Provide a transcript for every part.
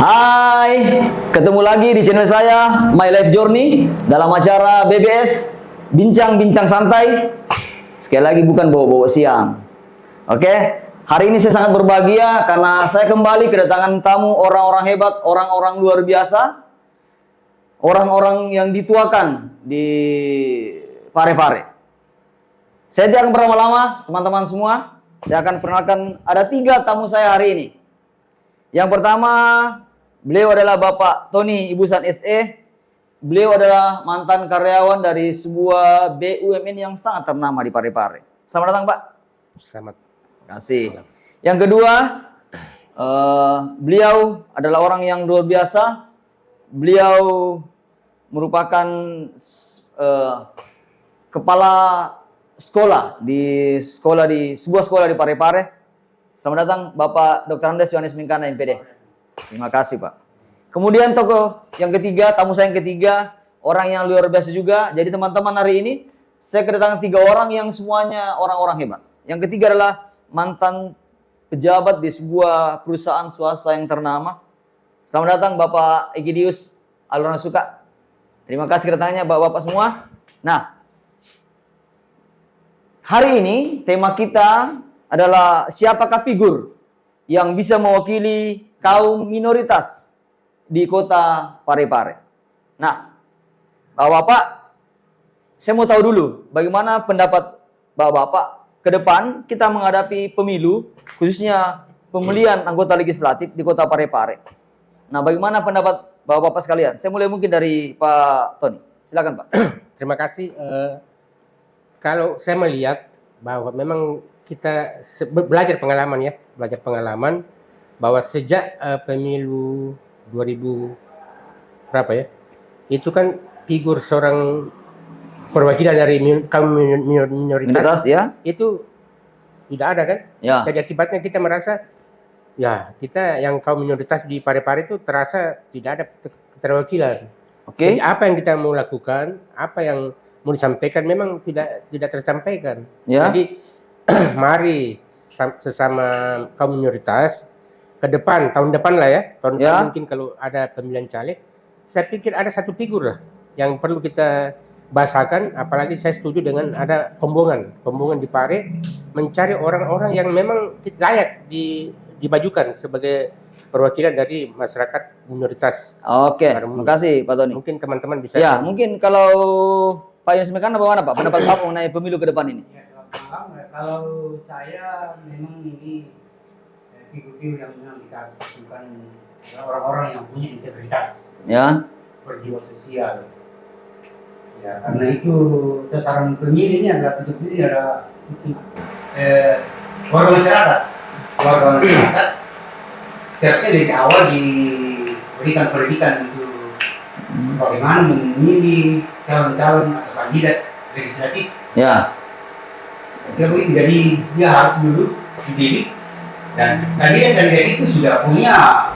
Hai, ketemu lagi di channel saya My Life Journey dalam acara BBS Bincang-Bincang Santai. Sekali lagi bukan bawa-bawa siang. Oke, hari ini saya sangat berbahagia karena saya kembali kedatangan tamu orang-orang hebat, orang-orang luar biasa, orang-orang yang dituakan di Parepare. Saya tidak akan berlama-lama, teman-teman semua. Saya akan perkenalkan ada 3 tamu saya hari ini. Yang pertama, beliau adalah Bapak Tony Ibusan SE. Beliau adalah mantan karyawan dari sebuah BUMN yang sangat ternama di Parepare. Selamat datang, Pak. Selamat. Terima kasih. Yang kedua, beliau adalah orang yang luar biasa. Beliau merupakan kepala sekolah di sebuah sekolah di Parepare. Selamat datang Bapak Dr. Andes Yohanes Mingkana MPD. Terima kasih, Pak. Kemudian tokoh yang ketiga, tamu saya yang ketiga, orang yang luar biasa juga. Jadi teman-teman, hari ini saya kedatangan 3 orang yang semuanya orang-orang hebat. Yang ketiga adalah mantan pejabat di sebuah perusahaan swasta yang ternama. Selamat datang Bapak Egidius Alona Suka. Terima kasih kedatangannya Bapak-bapak semua. Nah, hari ini tema kita adalah siapakah figur yang bisa mewakili kaum minoritas di kota Parepare. Nah, Bapak-bapak, saya mau tahu dulu bagaimana pendapat Bapak-bapak ke depan kita menghadapi pemilu, khususnya pemilihan anggota legislatif di kota Parepare. Nah, bagaimana pendapat Bapak-bapak sekalian? Saya mulai mungkin dari Pak Tony. Silakan, Pak. Terima kasih. Kalau saya melihat bahwa memang kita belajar pengalaman bahwa sejak pemilu 2000 berapa ya, itu kan figur seorang perwakilan dari kaum minoritas ya? Itu tidak ada kan? Ya. Jadi akibatnya kita merasa ya kita yang kaum minoritas di Parepare itu terasa tidak ada keterwakilan. Oke. Jadi apa yang kita mau lakukan, apa yang mau disampaikan memang tidak tersampaikan. Ya. Jadi mari sesama kaum minoritas ke depan, tahun depan lah ya, tahun depan mungkin kalau ada pemilihan caleg, saya pikir ada satu figur lah yang perlu kita bahasakan. Apalagi saya setuju dengan ada pembohongan di Pare, mencari orang-orang yang memang layak dimajukan sebagai perwakilan dari masyarakat minoritas. Oke, terima kasih Pak Tony. Mungkin teman-teman bisa. Ya, mungkin kalau Pak Yohanes Mingkana bagaimana Pak? Pendapat Pak mengenai pemilu ke depan ini? Ya, selamat malam. Kalau saya memang ini figur-figur yang memang kita harus bukan orang-orang yang punya integritas, ya, berjiwa sosial. Ya, karena itu sasaran pemilih ini adalah warga masyarakat. Warga masyarakat seharusnya dari awal diberikan pendidikan untuk bagaimana memilih calon-calon atau kandidat legislatif. Ya. Saya kira begitu. Jadi dia harus dulu dididik, dan kandidat itu sudah punya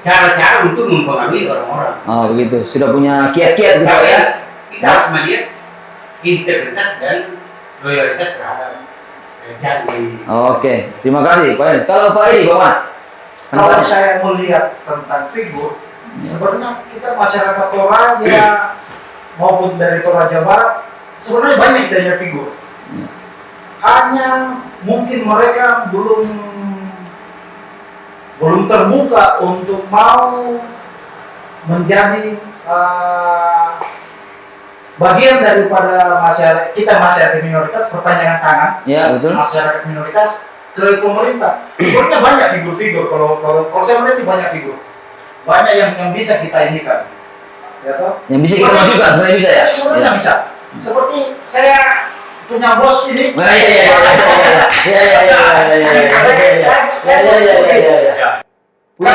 cara-cara untuk mempengaruhi orang-orang. Oh begitu, sudah punya kiat-kiat gitu ya. Kita harus melihat integritas dan loyalitas terhadap janji. Oke, terima kasih Pak Edi. Kalau Pak Edi, bagaimana? Kalau saya melihat tentang figur, sebenarnya kita masyarakat Toraja maupun dari Toraja Barat sebenarnya banyak kita punya figur. Hanya mungkin mereka belum terbuka untuk mau menjadi bagian daripada masyarakat minoritas, perpanjangan tangan. Ya, betul. Masyarakat minoritas ke pemerintah. Sebenarnya banyak figur-figur. Kalau saya melihat banyak figur. Banyak yang bisa kita inikan. Ya toh? Yang bisa kita majukan, sebenarnya bisa ya? Sebenarnya bisa. Seperti saya punya bos ini. Punya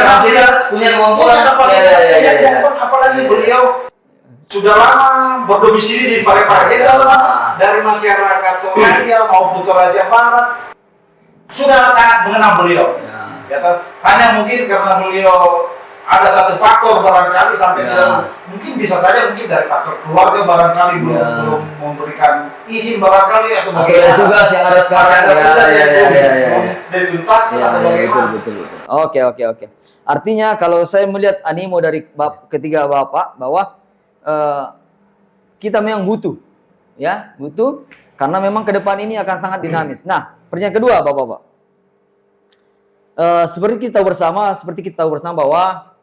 kapasitas, punya kemampuan. Apalagi beliau sudah lama berdomisili di Parepare. Jadi dari masyarakat Toraja maupun Toraja Barat sudah sangat mengenal beliau. Ya toh? Hanya mungkin karena beliau ada satu faktor barangkali sampai mungkin bisa saja mungkin dari faktor keluarga barangkali belum memberikan izin barangkali atau ada tugas yang harus dituntaskan Ya, atau ya, bagaimana? betul. Oke. Artinya kalau saya melihat animo dari ketiga bapak bahwa kita memang butuh, ya, butuh karena memang ke depan ini akan sangat dinamis. Nah, pertanyaan kedua, bapak-bapak. Seperti kita tahu bersama bahwa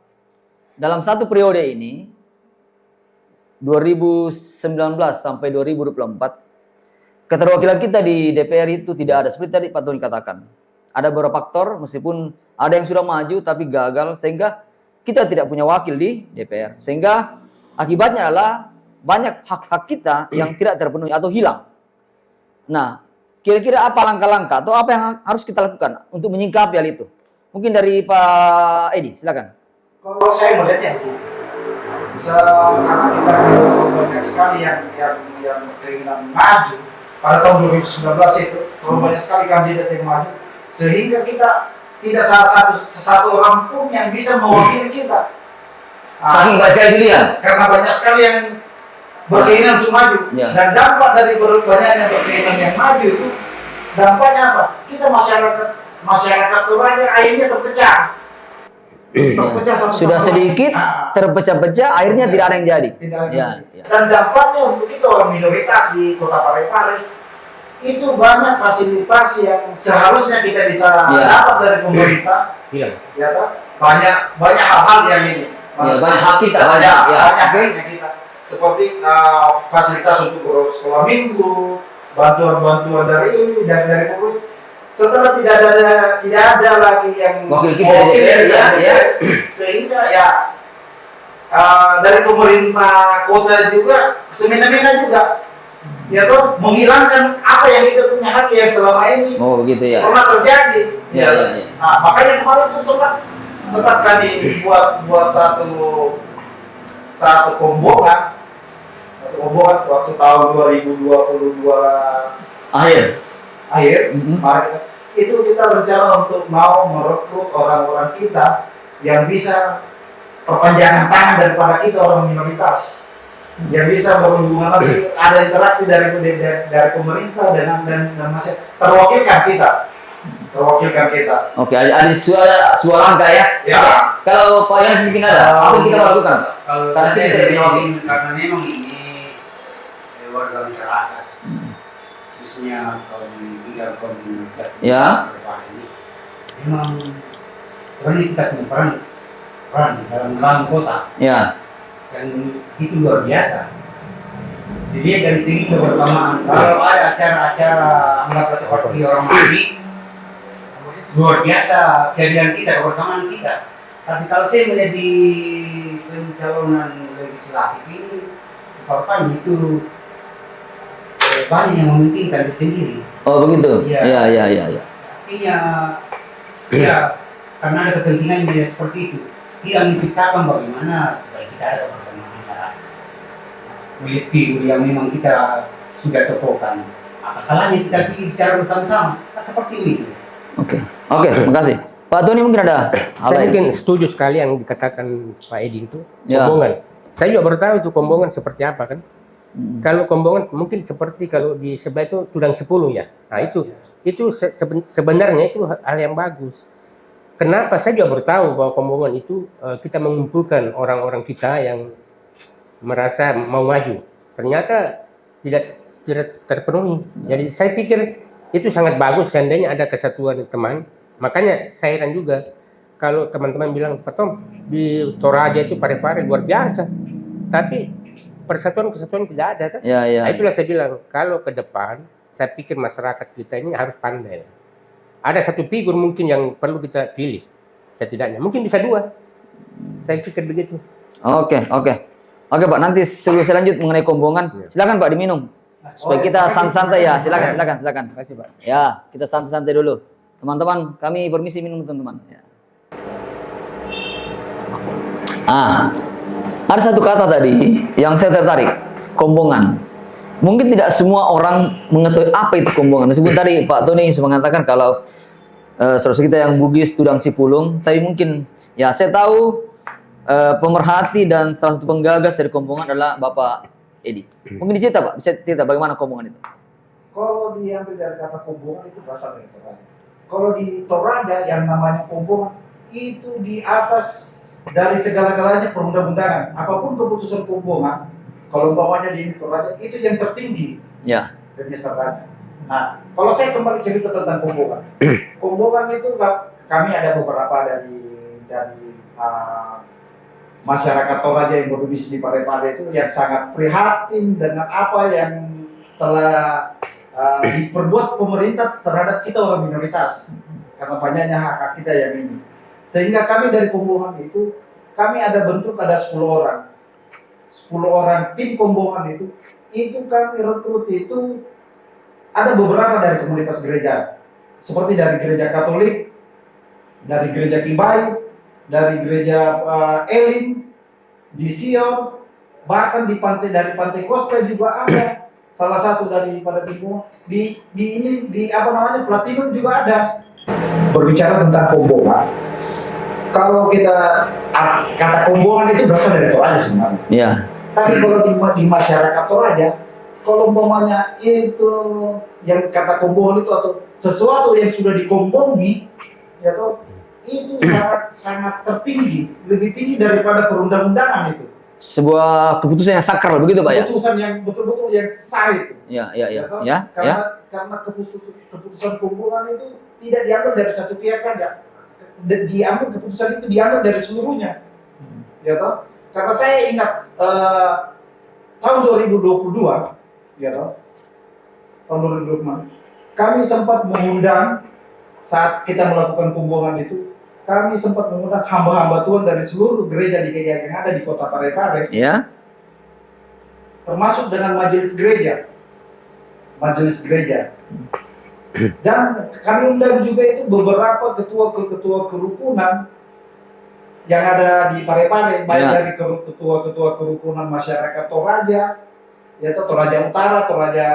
dalam satu periode ini 2019 sampai 2024 keterwakilan kita di DPR itu tidak ada seperti tadi Pak Tony katakan. Ada beberapa faktor meskipun ada yang sudah maju tapi gagal sehingga kita tidak punya wakil di DPR. Sehingga akibatnya adalah banyak hak-hak kita yang tidak terpenuhi atau hilang. Nah, kira-kira apa langkah-langkah atau apa yang harus kita lakukan untuk menyingkapi hal itu? Mungkin dari Pak Edi, silakan. Kalau saya melihatnya begini, bisa karena kita banyak sekali yang keinginan maju pada tahun 2019 itu, terlalu banyak sekali kandidat yang maju, sehingga kita tidak salah satu orang pun yang bisa mewakili kita. Saking banyak pilihan. Karena banyak sekali yang berkeinginan untuk maju. Ya. Dan dampak dari banyaknya berkeinginan yang maju itu, dampaknya apa? Kita masyarakat Toraja akhirnya terpecah. Terpecah Sudah sedikit terpecah-pecah, akhirnya tidak ada yang jadi. Tidak ada. Ya. Dan dampaknya untuk kita orang minoritas di Kota Parepare itu banyak fasilitas yang seharusnya kita bisa dapat dari pemerintah. Iya. Ya kan? Banyak hal-hal yang ini. Ya, banyak hak kita, banyak banyak haknya kita. Seperti fasilitas untuk sekolah minggu, bantuan-bantuan dari ini dan dari pemerintah. Setelah tidak ada lagi yang wakil kita di DPR, ya. Sehingga ya dari pemerintah kota juga semena-mena juga ya toh menghilangkan apa yang kita punya hak yang selama ini Oh, begitu ya. pernah terjadi. Ya. Nah, makanya kemarin itu sempat kami buat satu kombongan waktu tahun 2022 akhir kemarin itu kita rencana untuk mau merekrut orang-orang kita yang bisa perpanjangan tangan daripada kita orang minoritas yang bisa berhubungan langsung ada interaksi dari pemerintah dan masyarakat terwakilkan kita. Oke, ada suara angka ya. Ya. Kalau Pak Yan mungkin ada, apa yang kita lakukan? Kalau Karena saya kita dari tidak karena memang ini warga masyarakat, khususnya kaum tinggal komunitas Ya. ini, memang sebenarnya kita punya peran dalam membangun kota Ya. dan itu luar biasa. Jadi dari segi kebersamaan, kalau ada acara-acara anggaplah seperti orang mati, luar biasa kehadiran kita, kebersamaan kita. Tapi kalau saya melihat di pencalonan legislatif ini, faktanya itu banyak yang mementingkan diri sendiri. Oh, begitu. Iya. Ya. Artinya, ya karena ada kepentingan dia seperti itu, tidak menciptakan bagaimana supaya kita ada kebersamaan. Melihat figur yang memang kita sudah tokohkan. Apa salahnya kita pilih secara bersama-sama? Nah, seperti itu. Oke, makasih. Pak Tony mungkin ada hal Saya lain. mungkin setuju sekali yang dikatakan Pak Edi itu Ya. kombongan. Saya juga baru tahu itu kombongan seperti apa kan. Kalau kombongan mungkin seperti kalau di sebelah itu Tudang 10 ya. Nah itu sebenarnya itu hal yang bagus. Kenapa saya juga baru tahu bahwa kombongan itu kita mengumpulkan orang-orang kita yang merasa mau maju. Ternyata tidak terpenuhi. Jadi saya pikir itu sangat bagus seandainya ada kesatuan teman. Makanya saya heran juga kalau teman-teman bilang, Pak Tom, di Toraja itu Parepare luar biasa. Tapi persatuan-kesatuan tidak ada. Kan? Ya. Nah, itulah saya bilang, kalau ke depan, saya pikir masyarakat kita ini harus pandai. Ada satu figur mungkin yang perlu kita pilih, setidaknya. Mungkin bisa dua. Saya pikir begitu. Oke, Pak, nanti sebelum saya lanjut mengenai kombongan, silakan Pak diminum. Supaya kita santai ya, silakan. Terima kasih, Pak. Ya, kita santai dulu. Teman-teman, kami permisi minum teman-teman. Ya. Ada satu kata tadi yang saya tertarik, kombongan. Mungkin tidak semua orang mengetahui apa itu kombongan. Meskipun tadi Pak Tony mengatakan kalau saudara kita yang Bugis Tudang Sipulung, tapi mungkin ya saya tahu pemerhati dan salah satu penggagas dari kombongan adalah Bapak Edi. Mungkin dicerita Pak, bisa cerita bagaimana kombongan itu? Kalau diambil dari kata kombongan itu berasal dari Toraja. kalau di Toraja yang namanya Kombongan itu di atas dari segala-galanya perundang-undangan. Apapun keputusan Kombongan, kalau umpamanya di Toraja itu yang tertinggi Ya. administrasinya. Nah, kalau saya kembali cerita tentang Kombongan, Kombongan itu kami ada beberapa dari masyarakat Toraja yang berdomisili di Parepare itu yang sangat prihatin dengan apa yang telah diperbuat pemerintah terhadap kita orang minoritas karena banyaknya hak kita yang ini. Sehingga kami dari Kombongan itu kami ada 10 orang. 10 orang tim Kombongan itu kami rekrut itu ada beberapa dari komunitas gereja. Seperti dari gereja Katolik, dari gereja Kibai, dari gereja Elim, di Sion, bahkan dari Pantai Costa juga ada. Salah satu daripada timur di Platinum juga ada. Berbicara tentang Kombongan, kalau kita kata Kombongan itu berasal dari Toraja sebenarnya. Ya. Tapi kalau di masyarakat Toraja, kalau umpamanya itu yang kata Kombongan itu atau sesuatu yang sudah dikombongi, ya toh, itu sangat tertinggi, lebih tinggi daripada perundang-undangan itu. Sebuah keputusan yang sakral begitu Pak ya? Keputusan yang betul-betul yang sah itu. Ya. toh? Ya. Karena keputusan Kombongan itu tidak diambil dari satu pihak saja. Keputusan itu diambil dari seluruhnya. Ya toh? Karena saya ingat tahun 2022, ya toh? Tahun 2022, kami sempat mengundang saat kita melakukan Kombongan itu, kami sempat mengundang hamba-hamba Tuhan dari seluruh gereja yang ada di kota Parepare, Ya. termasuk dengan majelis gereja. Dan kami undang juga itu beberapa ketua-ketua kerukunan yang ada di Parepare, baik Ya. dari ketua-ketua kerukunan masyarakat Toraja, ya Toraja Utara, Toraja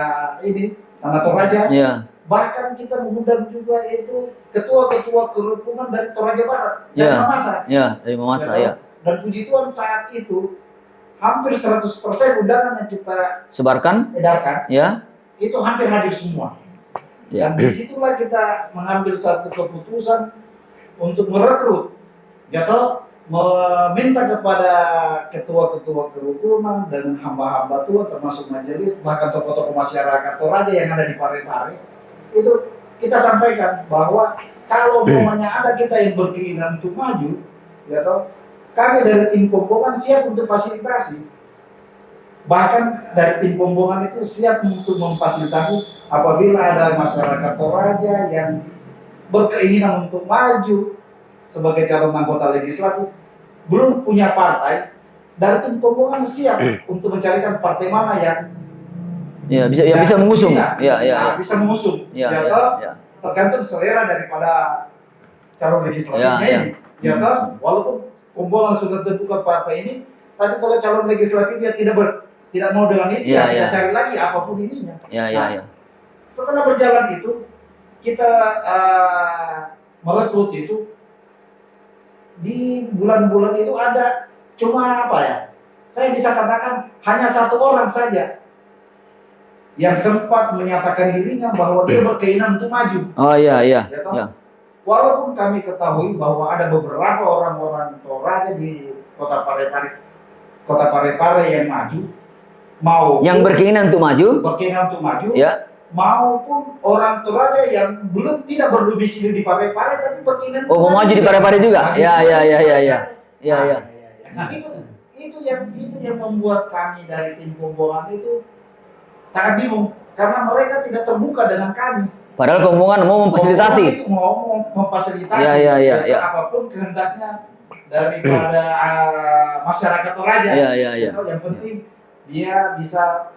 Tanah Toraja. Ya. Bahkan kita mengundang juga itu ketua-ketua kerukunan dari Toraja Barat dan Ya. Mamasa. Ya, dari Mamasa ya. Dan puji Tuhan saat itu hampir 100% undangan yang kita Sebarkan? edarkan Ya. itu hampir hadir semua. Ya. Dan disitulah kita mengambil satu keputusan untuk merekrut, meminta kepada ketua-ketua kerukunan dan hamba-hamba Tuhan termasuk majelis bahkan tokoh-tokoh masyarakat Toraja yang ada di Parepare itu kita sampaikan bahwa kalau umpamanya ada kita yang berkeinginan untuk maju, kami dari tim Kombongan siap untuk fasilitasi. Bahkan dari tim Kombongan itu siap untuk memfasilitasi apabila ada masyarakat Toraja yang berkeinginan untuk maju sebagai calon anggota legislatif, belum punya partai, dari tim Kombongan siap untuk mencarikan partai mana yang bisa mengusung. Bisa mengusung. Tergantung selera daripada calon legislatifnya ini. Walaupun Kombongan sudah tentukan partai ini, tapi kalau calon legislatifnya tidak mau dengan itu, kita cari lagi apapun ininya. Setelah berjalan itu, kita merekrut itu di bulan-bulan itu ada cuma saya bisa katakan hanya 1 orang saja yang sempat menyatakan dirinya bahwa dia berkeinginan untuk maju. Oh iya. Walaupun kami ketahui bahwa ada beberapa orang-orang Toraja di kota Parepare yang maju, yang berkeinginan untuk maju, ya. Maupun orang Toraja yang tidak berdomisili di Parepare tapi berkeinginan mau maju di Parepare juga. Ya. Itu yang membuat kami dari tim Kombongan itu sangat bingung karena mereka tidak terbuka dengan kami. Padahal Kombongan mau memfasilitasi. Mau memfasilitasi. Ya. Apapun kehendaknya daripada masyarakat Toraja. Yang penting dia bisa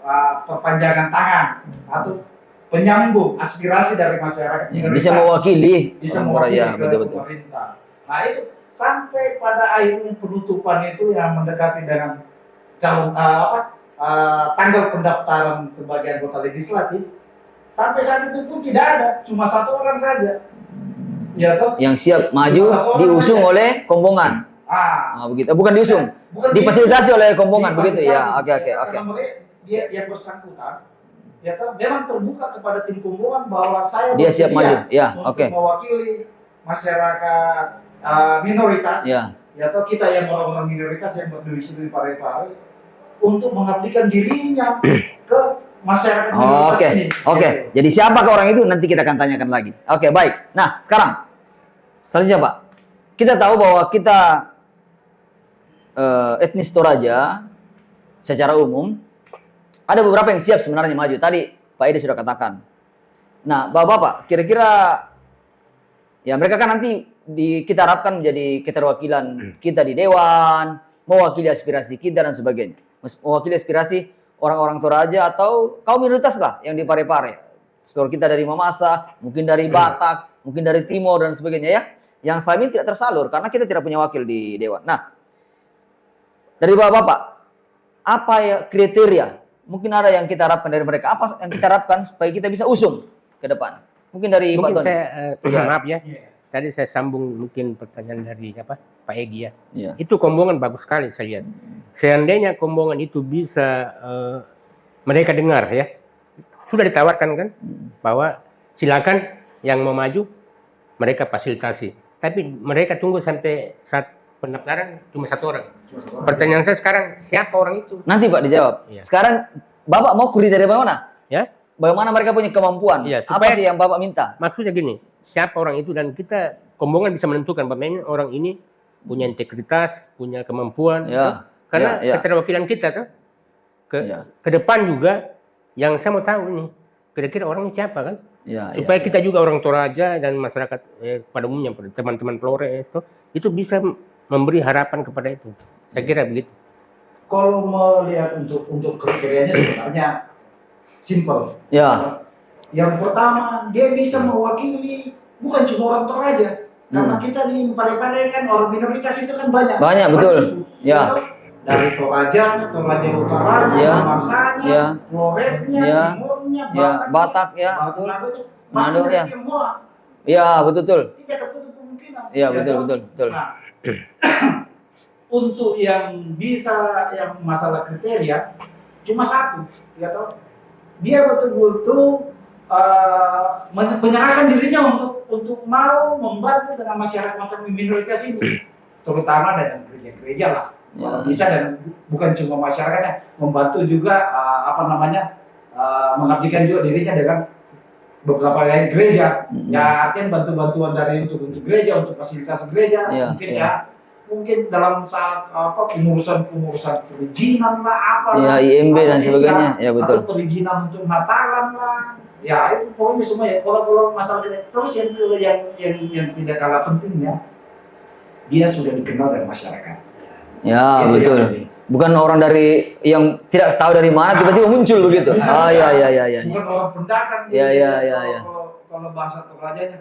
perpanjangan tangan atau penyambung aspirasi dari masyarakat. Bisa mewakili. Bisa mewakili pemerintah. Nah itu sampai pada akhirnya penutupan itu yang mendekati dengan calon tanggal pendaftaran sebagai anggota legislatif, sampai saat itu pun tidak ada, cuma 1 orang saja. Yang siap maju diusung oleh Kombongan. Begitu. Bukan diusung, difasilitasi oleh Kombongan begitu ya. Oke. Dia yang bersangkutan ya toh memang terbuka kepada tim Kumbongan bahwa saya Dia siap bersedia maju. Ya, untuk oke. mewakili masyarakat minoritas. Ya. Ya toh kita yang orang-orang minoritas yang berdomisili di Parepare untuk mengabdikan dirinya ke masyarakat minoritas Oke, ini. oke. Jadi siapa ke orang itu nanti kita akan tanyakan lagi. Oke, baik. Nah, sekarang selanjutnya Pak, kita tahu bahwa kita etnis Toraja secara umum ada beberapa yang siap sebenarnya maju. Tadi Pak Edi sudah katakan. Nah, Bapak-bapak, kira-kira ya mereka kan nanti kita harapkan menjadi keterwakilan kita di dewan, mewakili aspirasi kita dan sebagainya. Mewakili aspirasi orang-orang Toraja atau kaum minoritas lah yang di Parepare. Seluruh kita dari Mamasa, mungkin dari Batak, mungkin dari Timor dan sebagainya ya. Yang selama ini tidak tersalur karena kita tidak punya wakil di dewan. Nah, dari Bapak-bapak, apa ya kriteria? Mungkin ada yang kita harapkan dari mereka. Apa yang kita harapkan supaya kita bisa usung ke depan? Mungkin dari Pak Mungkin Tony. saya maaf ya. Tadi saya sambung mungkin pertanyaan dari Pak Egi ya. Iya. Itu Kombongan bagus sekali saya lihat. Seandainya Kombongan itu bisa mereka dengar ya. Sudah ditawarkan kan bahwa silakan yang mau maju mereka fasilitasi. Tapi mereka tunggu sampai saat pendaftaran cuma satu orang. Pertanyaan saya sekarang siapa orang itu? Nanti Pak dijawab. Iya. Sekarang Bapak mau kriteria bagaimana? Ya. Bagaimana mereka punya kemampuan? Iya, Apa supaya- sih yang Bapak minta? Maksudnya gini, siapa orang itu dan kita Kombongan bisa menentukan bahwa orang ini punya integritas, punya kemampuan. Ya, Karena ya. keterwakilan kita tuh Ya. ke depan juga yang saya mau tahu ini kira-kira orangnya siapa kan? Ya, Supaya ya. kita juga orang Toraja dan masyarakat pada umumnya teman-teman Flores tuh, itu bisa memberi harapan kepada itu. Saya kira begitu. Kalau melihat untuk kriterianya sebenarnya simple. Ya. Yang pertama, dia bisa mewakili bukan cuma orang Toraja. Karena kita di Parepare kan orang minoritas itu kan banyak. Banyak, betul. Suku. Ya. Dari Torajanya, Toraja Utaranya, Ya. Mamasanya, Ya. Floresnya, Ya. Timurnya, Ya, Batak, ya, betul. Manado, ya. Ya, betul betul. Tidak tertutup kemungkinan. Ya, Ya betul kan? betul betul. Nah, untuk yang bisa yang masalah kriteria cuma satu, ya toh. Dia betul-betul menyerahkan dirinya untuk mau membantu dengan masyarakat minoritas ini, terutama dengan gereja-gereja lah. Ya. Kalau bisa dan bukan cuma masyarakatnya, membantu juga mengabdikan juga dirinya dengan beberapa lain gereja. Ya artinya bantu-bantuan dari untuk gereja, untuk fasilitas gereja, Ya, mungkin ya. ya. Mungkin dalam saat pengurusan perizinan lah apa Ya, lah, IMB dan atau sebagainya. Ya, betul. atau perizinan untuk Natalan lah, ya itu pokoknya semua ya. Kalau masalah ini. Terus yang tidak kalah pentingnya, dia sudah dikenal dari masyarakat. Ya, Itu betul. yang penting. Bukan orang dari yang tidak tahu dari mana tiba-tiba muncul begitu. Ah, ya ya ya ya. Bukan orang pendatang. Ya, gitu. ya, ya, ya. Kalau bahasa Torajanya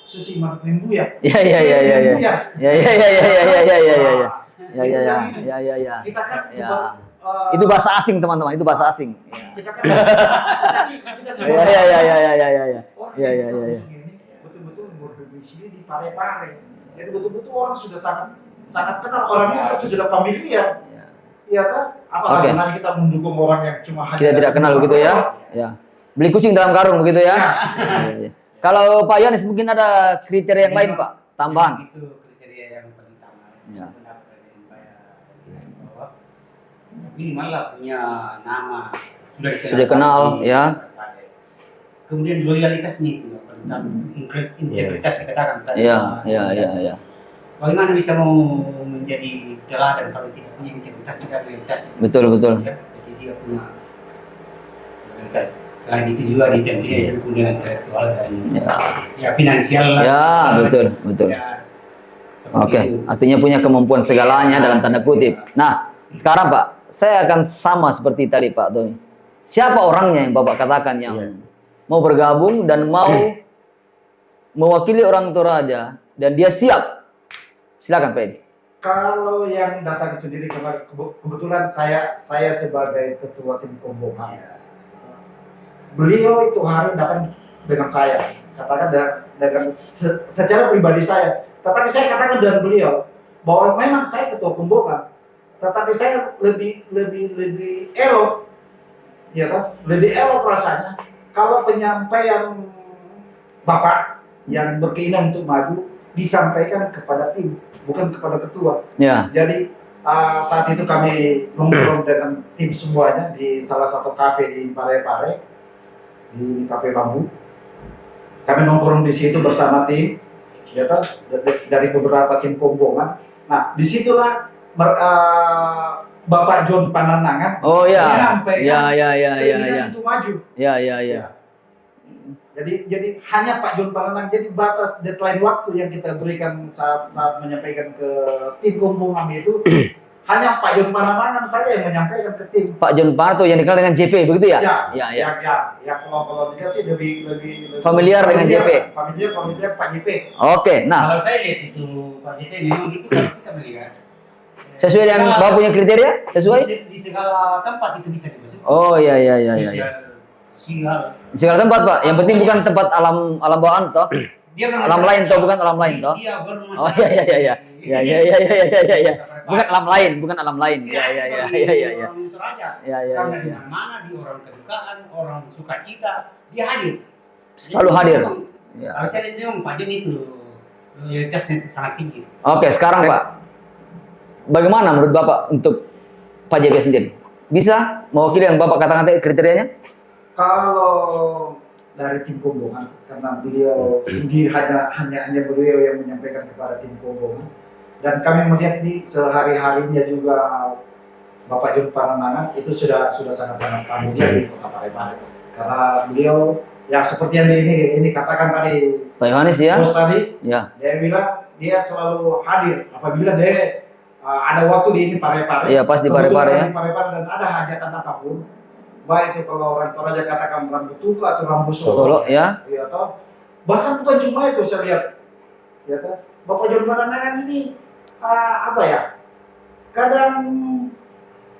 Susi Mimbu ya. Ya ya ya ya ya. Ya. Ya ya ya ya ya ya ya ya ya. Ya ya ya. Itu Ya ya ya. Kita kan Ya. bukan, Itu bahasa asing teman-teman, itu bahasa asing. kita kan kita Ya ya ya ya ya ya ya ya. orang Ya, yang ya, kita ya, ya. usung ini betul-betul berdomisili di Parepare. Jadi betul-betul orang sudah sangat kenal, orangnya sudah familiar. Ya. Iya kan? Apalagi Oke. nanti kita mendukung orang yang cuma hanya Kita tidak kenal begitu ya. Ya. Beli kucing dalam karung begitu ya. Ya, ya. Kalau Pak Yohanes mungkin ada kriteria yang lain Pak, tambahan. Itu kriteria yang paling utama. Ya. Pendapat dari Pak bahwa minimal lah punya nama Sudah dikenal, di- ya. Kemudian loyalitas nih itu yang paling utama. Integritas kita katakan tadi. Iya, iya, iya, iya. Bagaimana bisa mau menjadi teladan kalau tidak punya integritas, tidak loyalitas? Betul, betul. Ya, jadi dia punya loyalitas. Selain itu juga dia didukung dengan intelektual dan ya finansial lah. Ya, betul, betul. Ya, seperti Oke, itu. artinya punya kemampuan segalanya dalam tanda kutip. Nah, sekarang Pak, saya akan sama seperti tadi Pak Tony. Siapa orangnya yang Bapak katakan yang mau bergabung dan mau mewakili orang Toraja dan dia siap? Silakan Pak Edi. Kalau yang datang sendiri kebetulan saya sebagai ketua tim Kombongan. Beliau itu hari datang dengan saya, katakan dengan secara pribadi saya. Tetapi saya katakan dengan beliau bahwa memang saya ketua Kombongan, tetapi saya lebih elok ya kan? Lebih elok rasanya kalau penyampaian Bapak yang berkeinginan untuk maju disampaikan kepada tim, bukan kepada ketua. Ya. Jadi saat itu kami nongkrong dengan tim semuanya di salah satu kafe di Parepare, di Kafe Bambu. Kami nongkrong di situ bersama tim, ya kan, dari beberapa tim Kombongan. Nah, disitulah Bapak John Pananangan Oh ya. menyampaikan Ya. keinginan untuk maju. Ya. Jadi hanya Pak John Pananang, jadi batas deadline waktu yang kita berikan saat menyampaikan ke tim Kombongan itu hanya Pak John Pananang saja yang menyampaikan ke tim. Pak John Parto yang dikenal dengan JP begitu ya? Ya, kalau dilihat sih lebih Familiar dengan JP. Familiar Pak JP. Oke, nah Kalau saya lihat itu Pak JP memang itu kalau kita melihat sesuai dengan Bapak punya kriteria? Sesuai? di segala tempat itu bisa dimasukkan. Oh iya. Sosial. Segala tempat Pak. Yang penting bukan tempat alam bawaan toh. Dia Alam lain toh, bukan alam lain toh. Dia bermasalah. Oh iya. Ya. Bukan alam lain, bukan alam lain. Ya. Orang Toraja. Ya. Karena di mana di orang kedukaan, orang sukacita, dia hadir. Selalu hadir. Ya. Kalau saya lihat memang Pak John itu loyalitasnya sangat tinggi. Oke, sekarang Pak. Bagaimana menurut Bapak untuk Pak JP sendiri? Bisa mewakili yang Bapak katakan tadi kriterianya? Kalau dari tim Kombongan, karena beliau sendiri hanya beliau yang menyampaikan kepada tim Kombongan, dan kami melihat di sehari-harinya juga Bapak John Pananangan itu sudah sangat-sangat familiar di Kota Parepare, karena beliau ya seperti yang ini katakan tadi Pak Yohanes ya? bos tadi, Ya. dia bilang dia selalu hadir apabila dia ada waktu di ini Parepare. Iya, pas di Parepare ya. Di Parepare dan ada hajatan apapun, baik itu kalau orang Toraja katakan rambut tuka atau rambut Solo ya. ya toh. Bahkan bukan cuma itu saya lihat, ya toh. Bapak John Pananangan ini apa ya? Kadang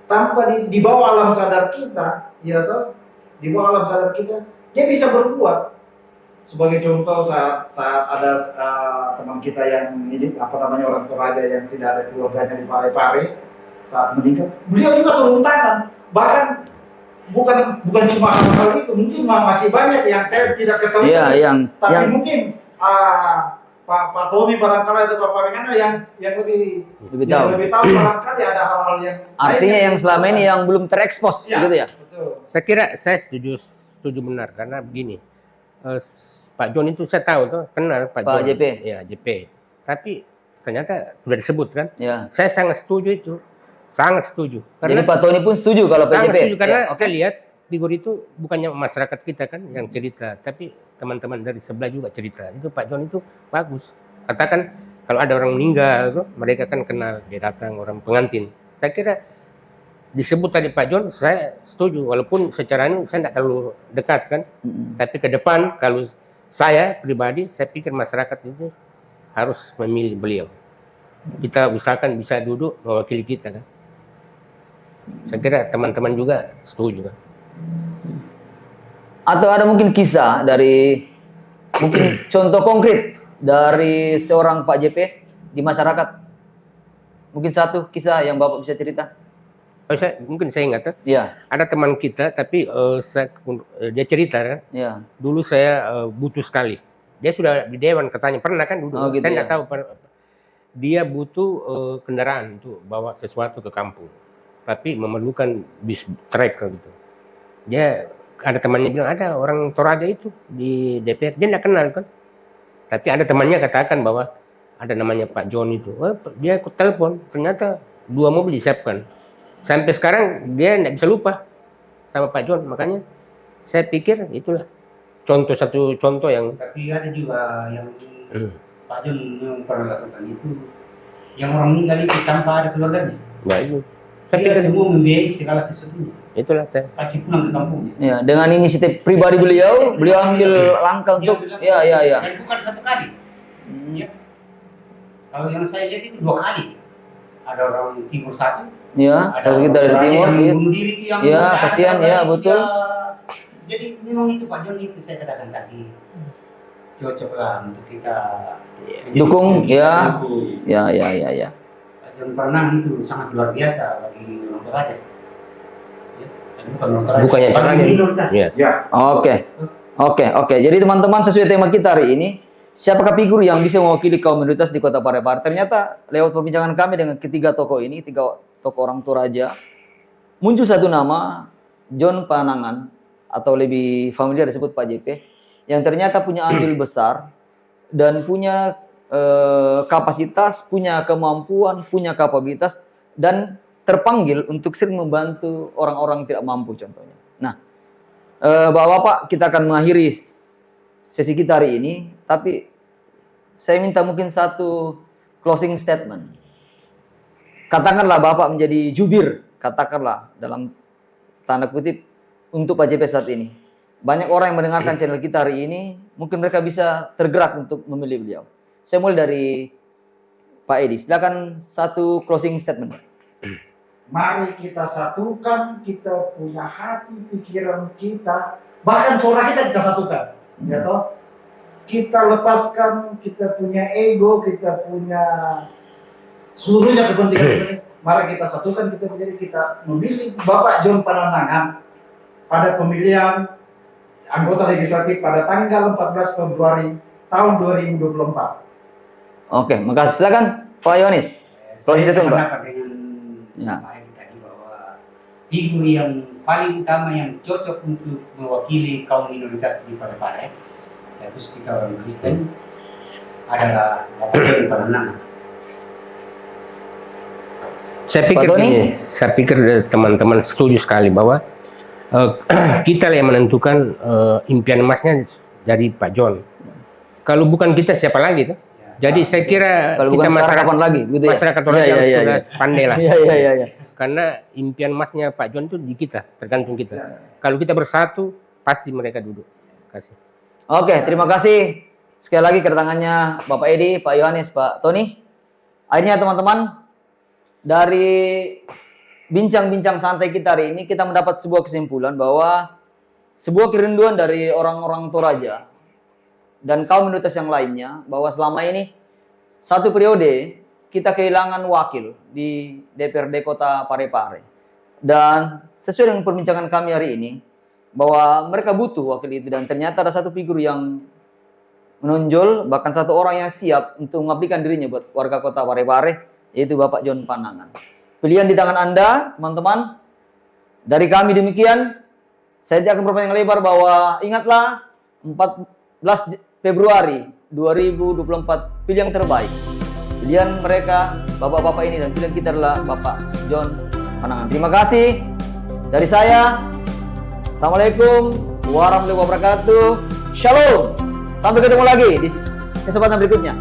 tanpa di bawah alam sadar kita, ya toh, di bawah alam sadar kita, dia bisa berbuat. Sebagai contoh saat ada teman kita yang ini orang Toraja yang tidak ada keluarganya di Parepare saat meninggal, beliau juga turun tangan. Bahkan bukan cuma hal itu, mungkin masih banyak yang saya tidak ketahui. Iya, tapi mungkin Pak Tommy barangkali itu Pak Pemengana yang lebih tahu. lebih tahu barangkali ada hal-hal yang Artinya lain yang selama ini yang belum terekspos gitu ya. Betul. Saya kira saya setuju benar karena begini. Pak John itu saya tahu tuh kenal Pak John. JP. Ya, JP. Tapi ternyata sudah disebut kan. Ya. Saya sangat setuju itu. Sangat setuju. Jadi Pak Tony pun setuju kalau Pak sangat JP. setuju karena Ya, saya lihat figur itu bukannya masyarakat kita kan yang cerita, tapi teman-teman dari sebelah juga cerita. Itu Pak John itu bagus. Katakan kalau ada orang meninggal tuh, mereka kan kenal, dia datang orang pengantin. Saya kira disebut tadi Pak John, saya setuju. Walaupun secara ini saya tidak terlalu dekat kan. Tapi ke depan kalau saya pribadi, saya pikir masyarakat itu harus memilih beliau. Kita usahakan bisa duduk mewakili kita kan. Saya kira teman-teman juga setuju kan. Atau ada mungkin kisah dari mungkin contoh konkret dari seorang Pak JP di masyarakat. Mungkin satu kisah yang Bapak bisa cerita. Mungkin saya ingat, Iya. ada teman kita, tapi dia cerita kan, Iya. dulu saya butuh sekali. Dia sudah di dewan katanya pernah kan dulu. Oh, gitu saya ya. nggak tahu. Dia butuh kendaraan untuk bawa sesuatu ke kampung, tapi memerlukan bis trek gitu. Dia ada temannya bilang ada orang Toraja itu di DPR, dia nggak kenal kan. Tapi ada temannya katakan bahwa ada namanya Pak John itu. Dia ikut telepon, ternyata 2 mobil disiapkan. Sampai sekarang dia tidak bisa lupa sama Pak John, makanya saya pikir itulah satu contoh yang. Tapi ada juga yang Pak John yang pernah lakukan itu, yang orang meninggal itu tanpa ada keluarganya. Baik. Saya Dia pikir semua membiayai segala sesuatunya, itulah saya. kasih pulang ke kampungnya. Ya, dengan inisiatif pribadi beliau ambil langkah untuk ya. Dan bukan satu kali. Ya. Kalau yang saya lihat itu 2 kali. Ada orang timur satu. Ya, Ada kalau kita dari orang timur. yang Ya. bunuh diri itu yang Ya, ada kasihan, kabar ya, itu betul. Jadi memang itu Pak John itu saya katakan tadi cocok lah untuk kita Dukung, ya. dukung. Ya. Pak John Pananang itu sangat luar biasa bagi orang Toraja. Ya. Bukan yang terakhir. minoritas. Iya. Ya. Oke. Jadi teman-teman, sesuai tema kita hari ini, siapakah figur yang bisa mewakili kaum minoritas di Kota Parepare? Ternyata lewat perbincangan kami dengan ketiga tokoh ini, tiga tokoh orang Toraja, muncul satu nama, John Panangan, atau lebih familiar disebut Pak JP, yang ternyata punya andil besar dan punya kapasitas, punya kemampuan, punya kapabilitas, dan terpanggil untuk sering membantu orang-orang tidak mampu contohnya. Nah, Bapak-bapak, kita akan mengakhiri sesi kita hari ini, tapi saya minta mungkin satu closing statement. Katakanlah Bapak menjadi jubir, katakanlah dalam tanda kutip untuk Pak JP saat ini. Banyak orang yang mendengarkan channel kita hari ini, mungkin mereka bisa tergerak untuk memilih beliau. Saya mulai dari Pak Edi, silakan satu closing statement. Mari kita satukan, kita punya hati, pikiran kita, bahkan suara kita satukan, ya toh. Kita lepaskan, kita punya ego, kita punya seluruhnya kepentingan. Mari kita satukan, kita memilih Bapak John Panangan pada pemilihan anggota legislatif pada tanggal 14 Februari tahun 2024. Oke, makasih. Silakan Pak Yohanes. Saya Closing statement, Pak. sependapat dengan Ya. Pak Edi tadi bahwa figur yang paling utama yang cocok untuk mewakili kaum minoritas di Parepare, khusus kita orang Kristen, adalah Bapak John Panangan. Saya pikir teman-teman setuju sekali bahwa kita yang menentukan impian emasnya dari Pak John. Kalau bukan kita siapa lagi tuh? Jadi saya kira Kalau kita bukan sekarang kapan lagi, gitu ya? masyarakat orang Iya, iya, sudah iya. pandai lah. Iya. Karena impian emasnya Pak John itu di kita, tergantung kita. Kalau kita bersatu, pasti mereka duduk. Kasih. Oke, terima kasih sekali lagi kedatangannya Bapak Edi, Pak Yohanes, Pak Tony. Akhirnya teman-teman, dari bincang-bincang santai kita hari ini, kita mendapat sebuah kesimpulan bahwa sebuah kerinduan dari orang-orang Toraja dan kaum minoritas yang lainnya, bahwa selama ini satu periode kita kehilangan wakil di DPRD Kota Parepare. Dan sesuai dengan perbincangan kami hari ini, bahwa mereka butuh wakil itu, dan ternyata ada satu figur yang menonjol, bahkan satu orang yang siap untuk mengabdikan dirinya buat warga Kota Parepare, yaitu Bapak John Panangan. Pilihan di tangan Anda, teman-teman. Dari kami demikian. Saya tidak akan berpanjang lebar bahwa ingatlah 14 Februari 2024 pilihan terbaik. Pilihan mereka, bapak-bapak ini, dan pilihan kita adalah Bapak John Panangan. Terima kasih dari saya. Assalamualaikum warahmatullahi wabarakatuh. Shalom. Sampai ketemu lagi di kesempatan berikutnya.